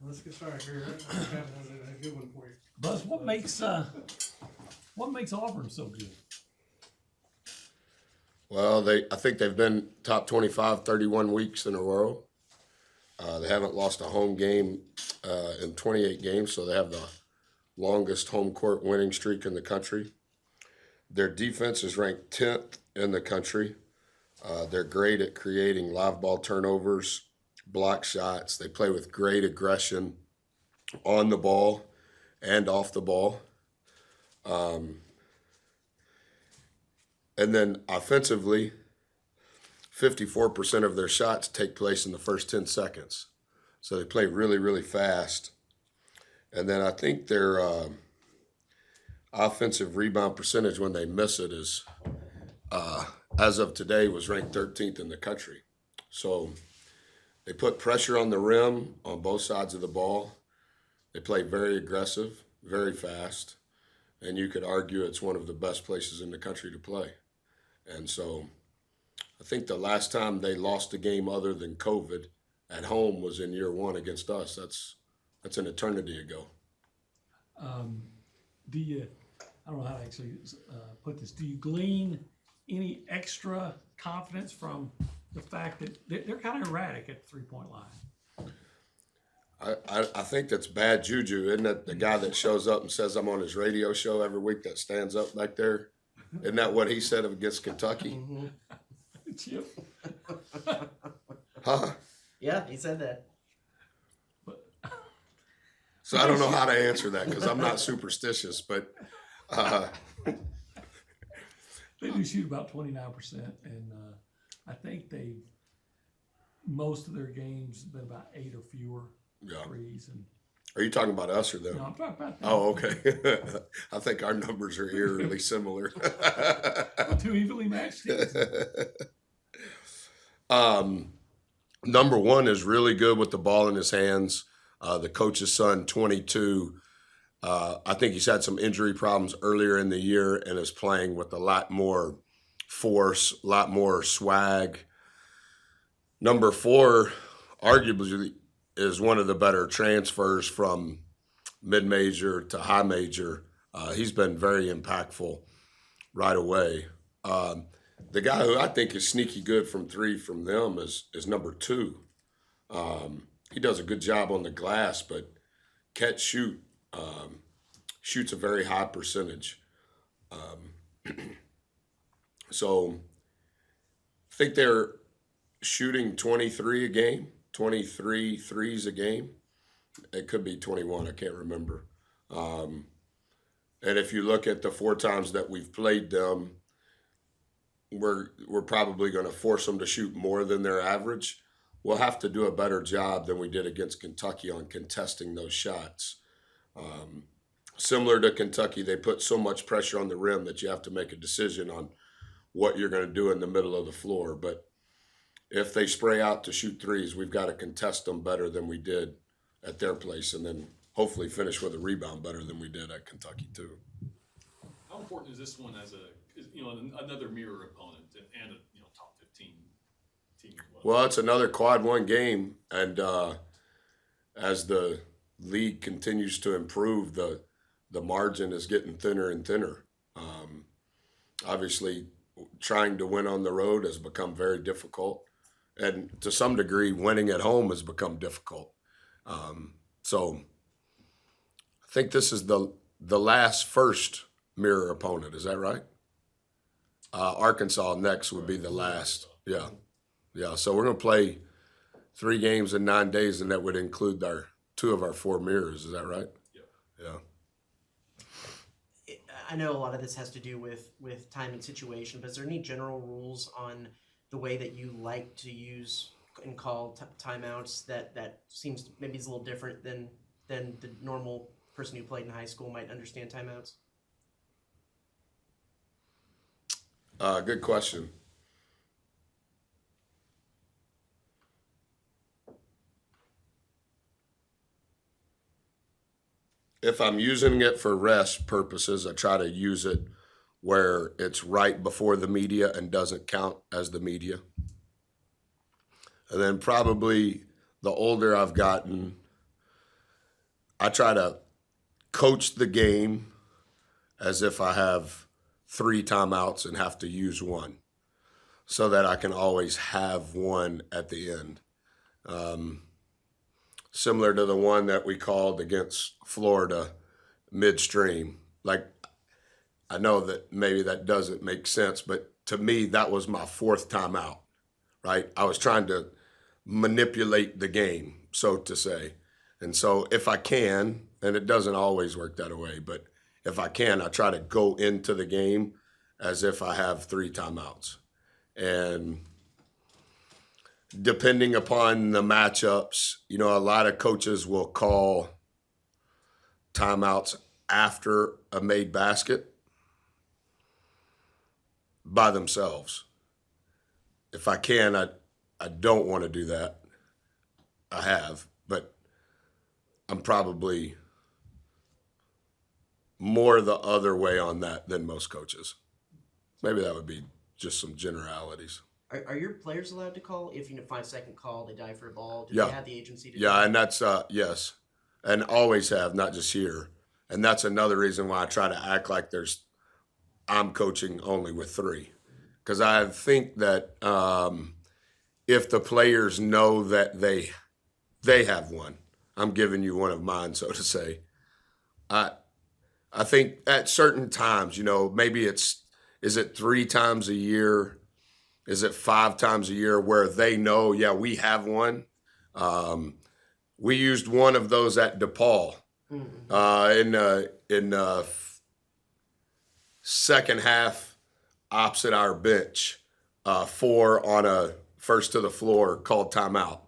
let's get started here. I have a good one for you. Buzz, what makes Auburn so good? Well, I think they've been top 25, 31 weeks in a row. They haven't lost a home game in 28 games, so they have the longest home court winning streak in the country. Their defense is ranked 10th in the country. They're great at creating live ball turnovers, block shots. They play with great aggression on the ball and off the ball. And then offensively, 54% of their shots take place in the first 10 seconds. So they play really, really fast. And then I think their offensive rebound percentage when they miss it is, as of today, was ranked 13th in the country. So they put pressure on the rim on both sides of the ball. They play very aggressive, very fast. And you could argue it's one of the best places in the country to play. And so I think the last time they lost a game other than COVID at home was in year one against us. That's an eternity ago. Do you, I don't know how to actually put this, do you glean any extra confidence from the fact that they're kind of erratic at the three-point line? I think that's bad juju, isn't it? The guy that shows up and says I'm on his radio show every week that stands up back there. Isn't that what he said against Kentucky? Chip? Huh? Yeah, he said that. So I don't know how to answer that because I'm not superstitious, but They do shoot about 29%, and I think most of their games have been about 8 or fewer threes. And are you talking about us or them? no, I'm talking about Oh, okay. I think our numbers are eerily similar. two evenly matched teams. Number one is really good with the ball in his hands. The coach's son, 22. I think he's had some injury problems earlier in the year and is playing with a lot more force, a lot more swag. Number four, arguably, is one of the better transfers from mid-major to high major. He's been very impactful right away. The guy who I think is sneaky good from three from them is number two. He does a good job on the glass, but catch shoot shoots a very high percentage. So I think they're shooting 23 a game, 23 threes a game. It could be 21, I can't remember. And if you look at the 4 times that we've played them, we're probably going to force them to shoot more than their average. We'll have to do a better job than we did against Kentucky on contesting those shots. Similar to Kentucky, they put so much pressure on the rim that you have to make a decision on what you're going to do in the middle of the floor. But if they spray out to shoot threes, we've got to contest them better than we did at their place, and then hopefully finish with a rebound better than we did at Kentucky too. How important is this one as another mirror opponent and a top 15 team as well? Well, it's another quad one game, and as the league continues to improve, the margin is getting thinner and thinner. Obviously, trying to win on the road has become very difficult, and to some degree, winning at home has become difficult. So I think this is the last first mirror opponent. Is that right? Arkansas next would be the last. Yeah. So we're going to play 3 games in 9 days, and that would include 2 of our 4 mirrors. Is that right? Yeah. I know a lot of this has to do with time and situation, but is there any general rules on the way that you like to use and call timeouts that seems maybe is a little different than the normal person who played in high school might understand timeouts? Good question. If I'm using it for rest purposes, I try to use it where it's right before the media and doesn't count as the media. And then probably the older I've gotten, I try to coach the game as if I have 3 timeouts and have to use one, so that I can always have one at the end. Similar to the one that we called against Florida midstream. Like, I know that maybe that doesn't make sense, but to me, that was my 4th timeout, right? I was trying to manipulate the game, so to say. And so if I can, and it doesn't always work that way, but if I can, I try to go into the game as if I have 3 timeouts. And depending upon the matchups, you know, a lot of coaches will call timeouts after a made basket by themselves. If I can, I don't want to do that. I have, but I'm probably more the other way on that than most coaches. Maybe that would be just some generalities. Are your players allowed to call if you 5-second call, they dive for a ball? Do Yeah. they have the agency to do Yeah, that? and that's yes, and always have, not just here. And that's another reason why I try to act like I'm coaching only with 3, because I think that if the players know that they have one, I'm giving you one of mine, so to say. I think at certain times, you know, maybe is it 3 times a year? Is it 5 times a year where they know, yeah, we have one? We used one of those at DePaul in second half opposite our bench, 4 on a first to the floor called timeout.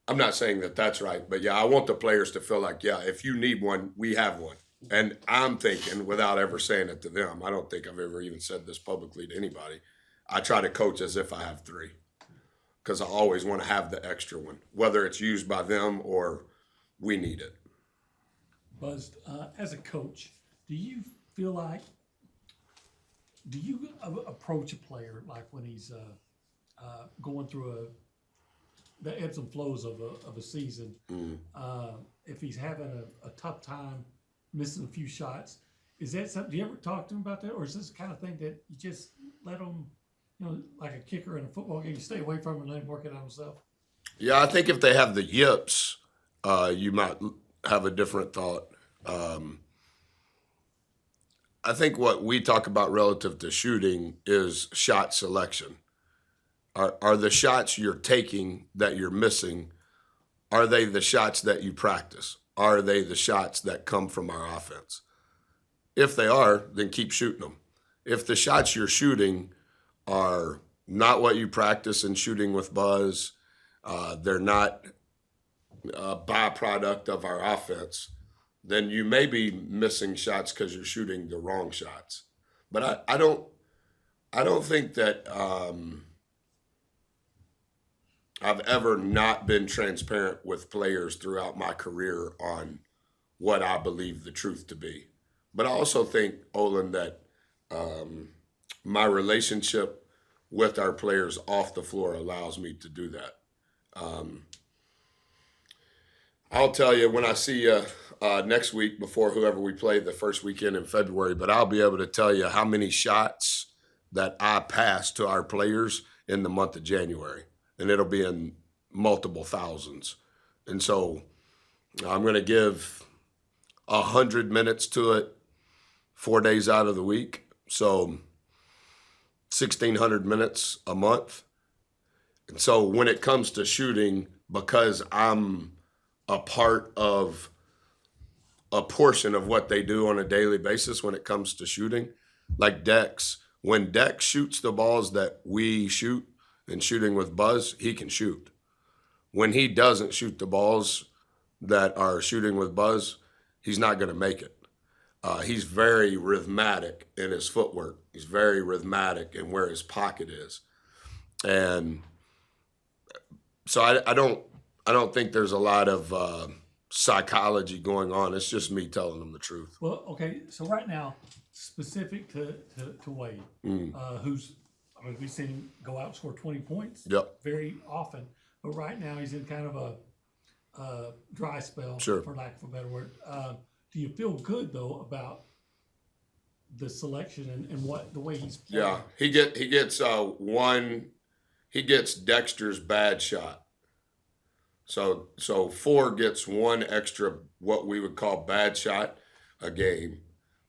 I'm not saying that that's right, but yeah, I want the players to feel like, yeah, if you need one, we have one. And I'm thinking, without ever saying it to them, I don't think I've ever even said this publicly to anybody, I try to coach as if I have 3, because I always want to have the extra one, whether it's used by them or we need it. Buzz, as a coach, do you feel like, do you approach a player like when he's going through the ebbs and flows of a season, if he's having a tough time missing a few shots, is that something, do you ever talk to him about that? Or is this the kind of thing that you just let him, you know, like a kicker in a football game, you stay away from him and let him work it out himself? Yeah, I think if they have the yips, you might have a different thought. I think what we talk about relative to shooting is shot selection. Are the shots you're taking that you're missing, are they the shots that you practice? Are they the shots that come from our offense? If they are, then keep shooting them. If the shots you're shooting are not what you practice in shooting with Buzz, they're not a byproduct of our offense, then you may be missing shots because you're shooting the wrong shots. But I don't think that I've ever not been transparent with players throughout my career on what I believe the truth to be. But I also think, Olin, that my relationship with our players off the floor allows me to do that. I'll tell you when I see you next week before whoever we play the first weekend in February, but I'll be able to tell you how many shots that I passed to our players in the month of January. And it'll be in multiple thousands. And so I'm going to give 100 minutes to it 4 days out of the week. So 1,600 minutes a month. And so when it comes to shooting, because I'm a part of a portion of what they do on a daily basis when it comes to shooting, like Dex, when Dex shoots the balls that we shoot, and shooting with Buzz, he can shoot. When he doesn't shoot the balls that are shooting with Buzz, he's not going to make it. He's very rhythmic in his footwork. He's very rhythmic in where his pocket is. And so I don't think there's a lot of psychology going on. It's just me telling them the truth. Well, okay, so right now, specific to Wade, who's, I mean, we've seen him go out and score 20 points Yep. very often, but right now he's in kind of dry spell, Sure. for lack of a better word. Do you feel good though about the selection and what the way he's playing? Yeah, he gets Dexter's bad shot. So 4 gets 1 extra what we would call bad shot a game,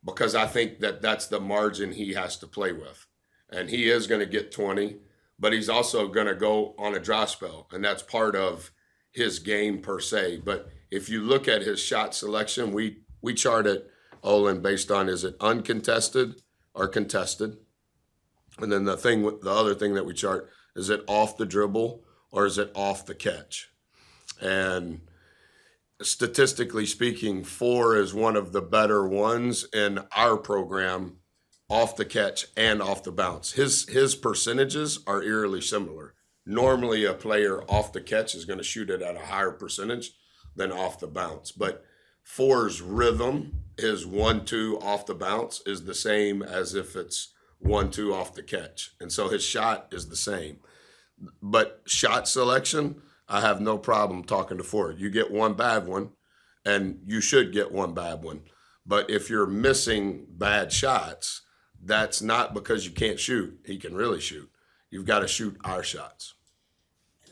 because I think that's the margin he has to play with, and he is going to get 20, but he's also going to go on a dry spell, and that's part of his game per se. But if you look at his shot selection, we chart it, Olin, based on, is it uncontested or contested, and then the other thing that we chart, is it off the dribble or is it off the catch? And statistically speaking, 4 is one of the better ones in our program, off the catch and off the bounce. His percentages are eerily similar. Normally, a player off the catch is going to shoot it at a higher percentage than off the bounce. But 4's rhythm, his 1-2 off the bounce, is the same as if it's 1-2 off the catch. And so his shot is the same. But shot selection, I have no problem talking to 4. You get 1 bad one, and you should get 1 bad one. But if you're missing bad shots, that's not because you can't shoot. He can really shoot. You've got to shoot our shots.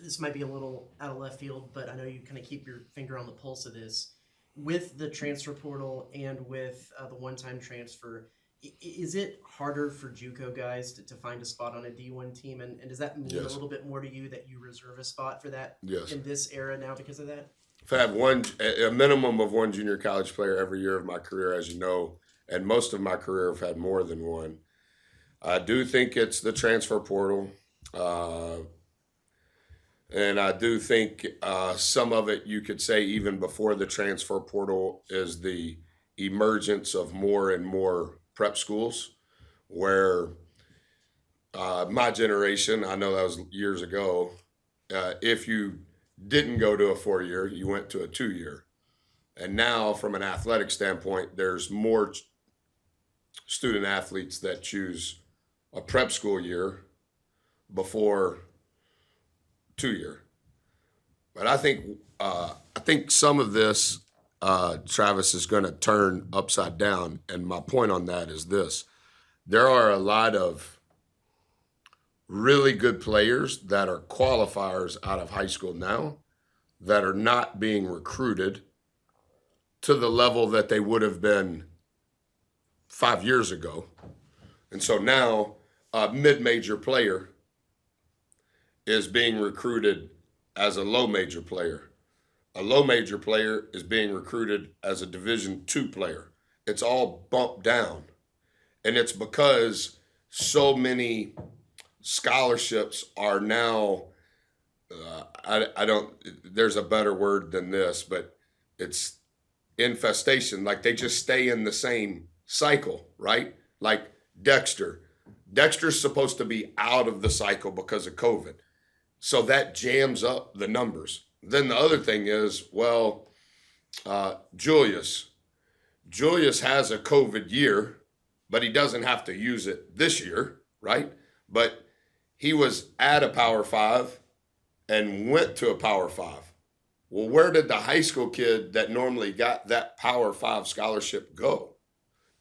This might be a little out of left field, but I know you kind of keep your finger on the pulse of this. With the transfer portal and with the one-time transfer, is it harder for JUCO guys to find a spot on a D1 team? And does that mean Yes. a little bit more to you that you reserve a spot for that Yes. in this era now because of that? I've had a minimum of 1 junior college player every year of my career, as you know, and most of my career I've had more than 1. I do think it's the transfer portal, and I do think some of it, you could say even before the transfer portal, is the emergence of more and more prep schools, where my generation, I know that was years ago, if you didn't go to a 4-year, you went to a 2-year. And now, from an athletic standpoint, there's more student athletes that choose a prep school year before 2-year. But I think some of this, Travis, is going to turn upside down. And my point on that is this: there are a lot of really good players that are qualifiers out of high school now that are not being recruited to the level that they would have been 5 years ago. And so now a mid-major player is being recruited as a low-major player. A low-major player is being recruited as a Division II player. It's all bumped down. And it's because so many scholarships are now, there's a better word than this, but it's infestation. Like, they just stay in the same cycle, right? Like Dexter. Dexter's supposed to be out of the cycle because of COVID. So that jams up the numbers. Then the other thing is, Julius. Julius has a COVID year, but he doesn't have to use it this year, right? But he was at a Power 5 and went to a Power 5. Well, where did the high school kid that normally got that Power 5 scholarship go?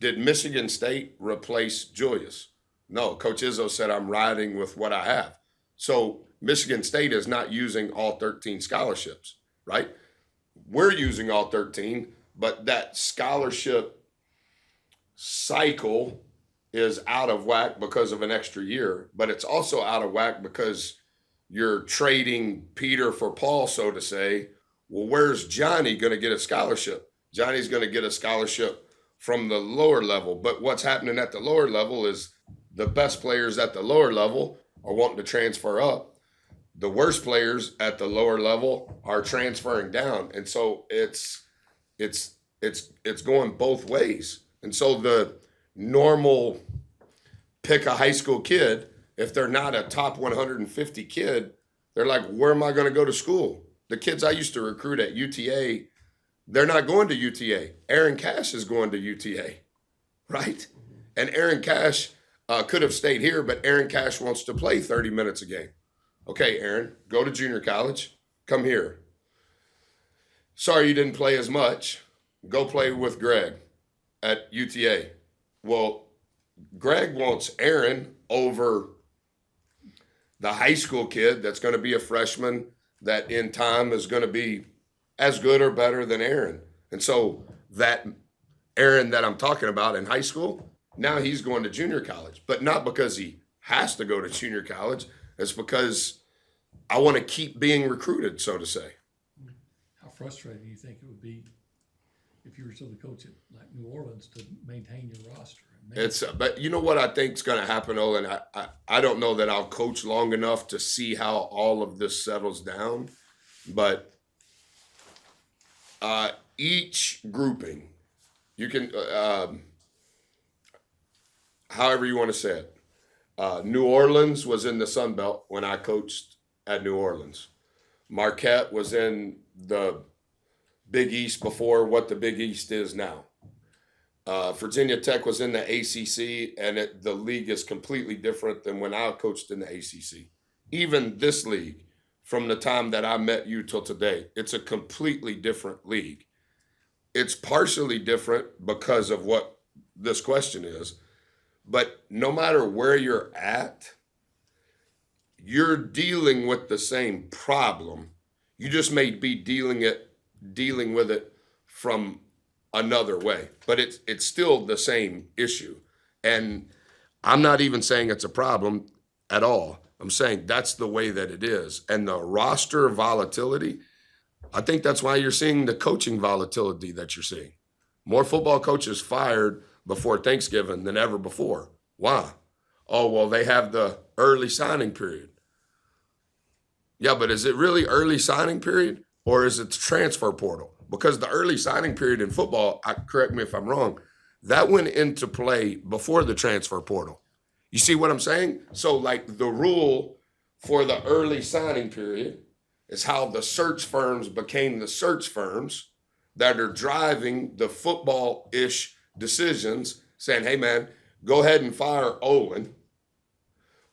Did Michigan State replace Julius? No, Coach Izzo said, I'm riding with what I have. So Michigan State is not using all 13 scholarships, right? We're using all 13, but that scholarship cycle is out of whack because of an extra year, but it's also out of whack because you're trading Peter for Paul, so to say. Well, where's Johnny going to get a scholarship? Johnny's going to get a scholarship from the lower level, but what's happening at the lower level is the best players at the lower level are wanting to transfer up. The worst players at the lower level are transferring down. And so it's going both ways. And so the normal pick a high school kid, if they're not a top 150 kid, they're like, where am I going to go to school? The kids I used to recruit at UTA, they're not going to UTA. Aaron Cash is going to UTA, right? And Aaron Cash could have stayed here, but Aaron Cash wants to play 30 minutes a game. Okay, Aaron, go to junior college. Come here. sorry you didn't play as much. Go play with Greg at UTA. Well, Greg wants Aaron over the high school kid that's going to be a freshman that in time is going to be as good or better than Aaron. And so that Aaron that I'm talking about in high school, now he's going to junior college, but not because he has to go to junior college. It's because I want to keep being recruited, so to say. How frustrating do you think it would be if you were still the coach at like New Orleans to maintain your roster? But you know what I think is going to happen, Olin? I don't know that I'll coach long enough to see how all of this settles down, but each grouping, you can, however you want to say it. New Orleans was in the Sun Belt when I coached at New Orleans. Marquette was in the Big East before what the Big East is now. Virginia Tech was in the ACC, and the league is completely different than when I coached in the ACC. Even this league, from the time that I met you till today, it's a completely different league. It's partially different because of what this question is, but no matter where you're at, you're dealing with the same problem. You just may be dealing with it from another way, but it's still the same issue. And I'm not even saying it's a problem at all. I'm saying that's the way that it is. And the roster volatility, I think that's why you're seeing the coaching volatility that you're seeing. More football coaches fired before Thanksgiving than ever before. Why? Oh, well, they have the early signing period. Yeah, but is it really early signing period or is it the transfer portal? Because the early signing period in football, correct me if I'm wrong, that went into play before the transfer portal. You see what I'm saying? So like the rule for the early signing period is how the search firms became the search firms that are driving the football-ish decisions, saying, hey man, go ahead and fire Olin.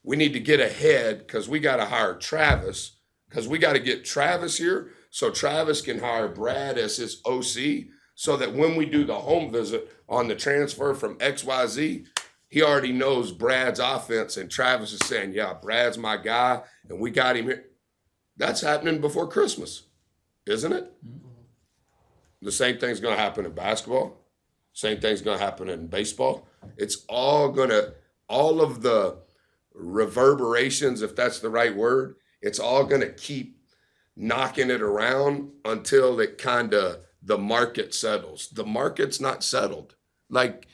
We need to get ahead because we got to hire Travis, because we got to get Travis here so Travis can hire Brad as his OC so that when we do the home visit on the transfer from XYZ, he already knows Brad's offense and Travis is saying, yeah, Brad's my guy and we got him here. That's happening before Christmas, isn't it? Mm-hmm. The same thing's going to happen in basketball. Same thing's going to happen in baseball. It's all of the reverberations, if that's the right word, it's all going to keep knocking it around until the market settles. The market's not settled. Like,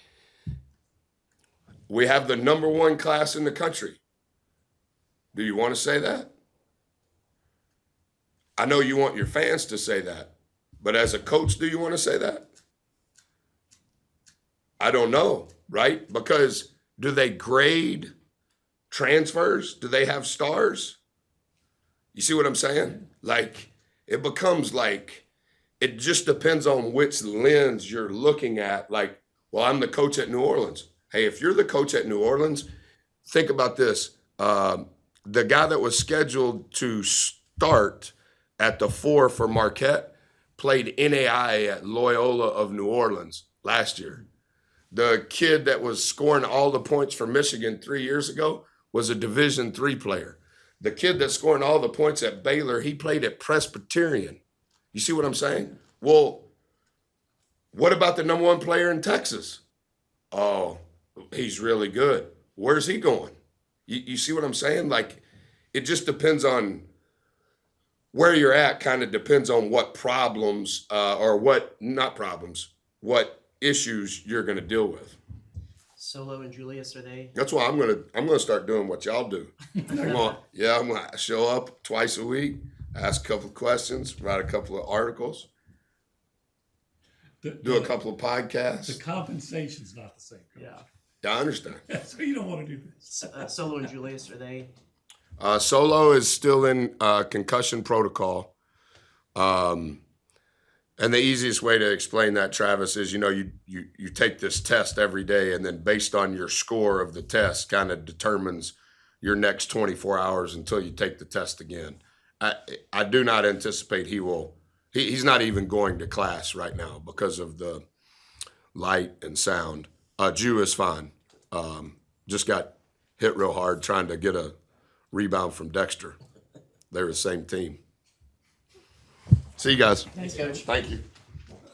we have the number one class in the country. Do you want to say that? I know you want your fans to say that, but as a coach, do you want to say that? I don't know, right? Because do they grade transfers? Do they have stars? You see what I'm saying? Like, it becomes like, it just depends on which lens you're looking at. Like, well, I'm the coach at New Orleans. Hey, if you're the coach at New Orleans, think about this. The guy that was scheduled to start at the 4 for Marquette played NAI at Loyola of New Orleans last year. The kid that was scoring all the points for Michigan 3 years ago was a Division III player. The kid that's scoring all the points at Baylor, he played at Presbyterian. You see what I'm saying? Well, what about the number one player in Texas? Oh, he's really good. Where's he going? You see what I'm saying? Like, it just depends on where you're at, kind of depends on what problems what issues you're going to deal with. Solo and Julius, are they? That's why I'm gonna start doing what y'all do. I'm gonna show up twice a week, ask a couple of questions, write a couple of articles, do a couple of podcasts. The compensation's not the same. Coach. Yeah, I understand. So you don't want to do this. Solo and Julius, are they? Solo is still in concussion protocol. And the easiest way to explain that, Travis, is, you take this test every day, and then based on your score of the test kind of determines your next 24 hours until you take the test again. I do not anticipate he will He's not even going to class right now because of the light and sound. Jew is fine. Just got hit real hard trying to get a rebound from Dexter. They were the same team. See you guys. Thanks, Coach. Thank you.